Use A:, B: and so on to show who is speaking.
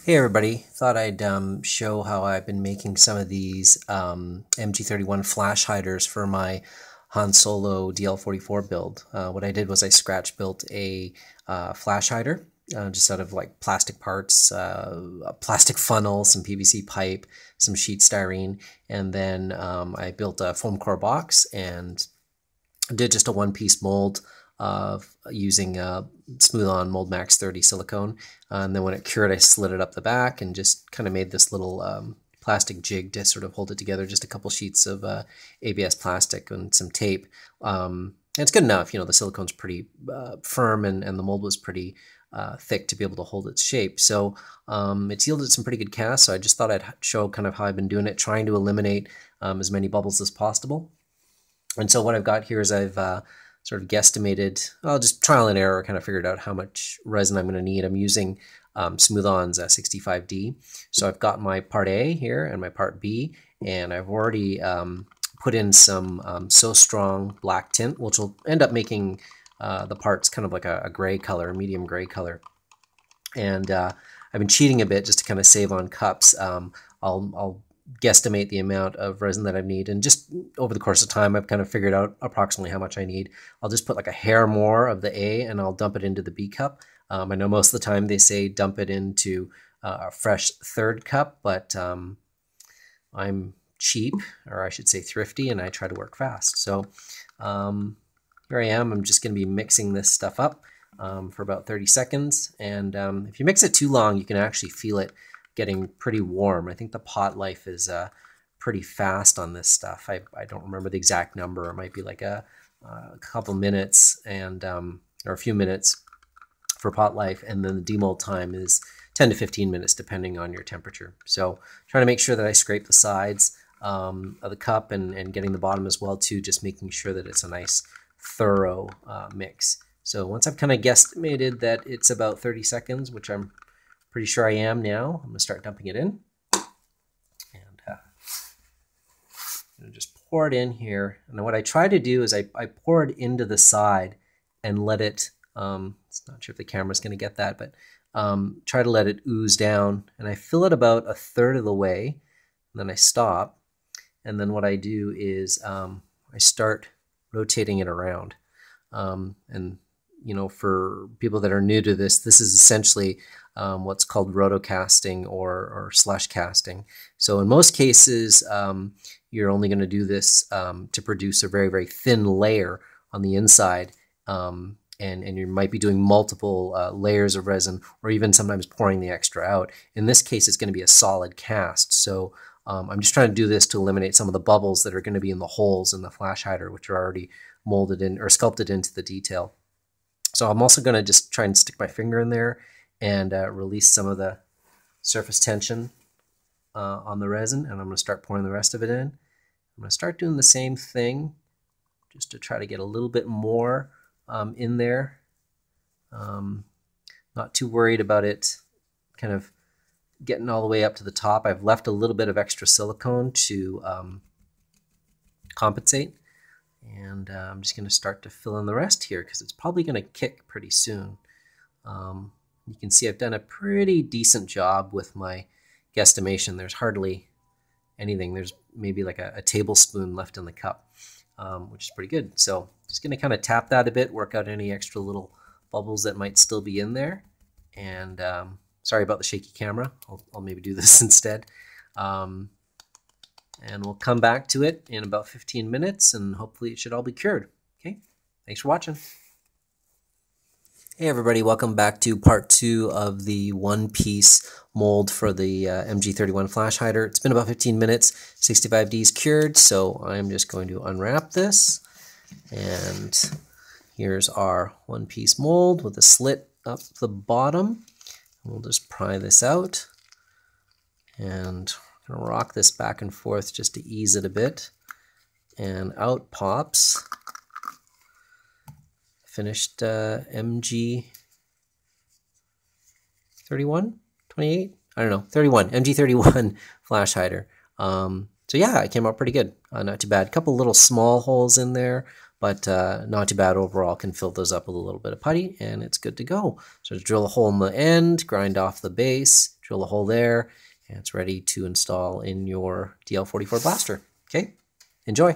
A: Hey everybody, thought I'd show how I've been making some of these MG31 flash hiders for my Han Solo DL-44 build. What I did was I scratch built a flash hider just out of like plastic parts, a plastic funnel, some PVC pipe, some sheet styrene, and then I built a foam core box and did just a one-piece mold of using smooth-on Mold Max 30 silicone. And then when it cured, I slid it up the back and just kind of made this little plastic jig to sort of hold it together, just a couple sheets of ABS plastic and some tape. And it's good enough, you know, the silicone's pretty firm and the mold was pretty thick to be able to hold its shape. So it's yielded some pretty good casts, so I just thought I'd show kind of how I've been doing it, trying to eliminate as many bubbles as possible. And so what I've got here is I've sort of guesstimated, well, just trial and error, kind of figured out how much resin I'm going to need. I'm using Smooth-On's 65D. So I've got my part A here and my part B, and I've already put in some So Strong black tint, which will end up making the parts kind of like a gray color, medium gray color. And I've been cheating a bit just to kind of save on cups. I'll guesstimate the amount of resin that I need, and just over the course of time I've kind of figured out approximately how much I need. I'll just put like a hair more of the A and I'll dump it into the B cup. I know most of the time they say dump it into a fresh third cup, but I'm cheap, or I should say thrifty, and I try to work fast. So here I am. I'm just going to be mixing this stuff up for about 30 seconds, and if you mix it too long you can actually feel it getting pretty warm. I think the pot life is pretty fast on this stuff. I don't remember the exact number. It might be like a couple minutes and or a few minutes for pot life, and then the demold time is 10 to 15 minutes depending on your temperature. So trying to make sure that I scrape the sides of the cup and getting the bottom as well too, just making sure that it's a nice thorough mix. So once I've kind of guesstimated that it's about 30 seconds, which I'm pretty sure I am now, I'm going to start dumping it in. And just pour it in here. And what I try to do is I pour it into the side and let it, it's not sure if the camera's going to get that, but try to let it ooze down. And I fill it about a third of the way, and then I stop. And then what I do is I start rotating it around. And you know, for people that are new to this, this is essentially what's called rotocasting or slush casting. So in most cases, you're only going to do this to produce a very, very thin layer on the inside. And you might be doing multiple layers of resin, or even sometimes pouring the extra out. In this case, it's going to be a solid cast. So I'm just trying to do this to eliminate some of the bubbles that are going to be in the holes in the flash hider, which are already molded in or sculpted into the detail. So I'm also going to just try and stick my finger in there and release some of the surface tension on the resin, and I'm going to start pouring the rest of it in. I'm going to start doing the same thing just to try to get a little bit more in there. Not too worried about it kind of getting all the way up to the top. I've left a little bit of extra silicone to compensate. And I'm just going to start to fill in the rest here because it's probably going to kick pretty soon. You can see I've done a pretty decent job with my guesstimation. There's hardly anything. There's maybe like a tablespoon left in the cup, which is pretty good. So just going to kind of tap that a bit, work out any extra little bubbles that might still be in there. And sorry about the shaky camera. I'll maybe do this instead. And we'll come back to it in about 15 minutes, and hopefully it should all be cured. Okay, thanks for watching. Hey everybody, welcome back to part 2 of the one-piece mold for the MG31 flash hider. It's been about 15 minutes, 65D is cured, so I'm just going to unwrap this. And here's our one-piece mold with a slit up the bottom. We'll just pry this out and I'm going to rock this back and forth just to ease it a bit, and out pops finished MG 31, 28, I don't know, 31, MG 31 flash hider. So yeah, it came out pretty good, not too bad. A couple little small holes in there, but not too bad overall. Can fill those up with a little bit of putty, and it's good to go. So drill a hole in the end, grind off the base, drill a hole there, and it's ready to install in your DL-44 blaster. Okay, enjoy.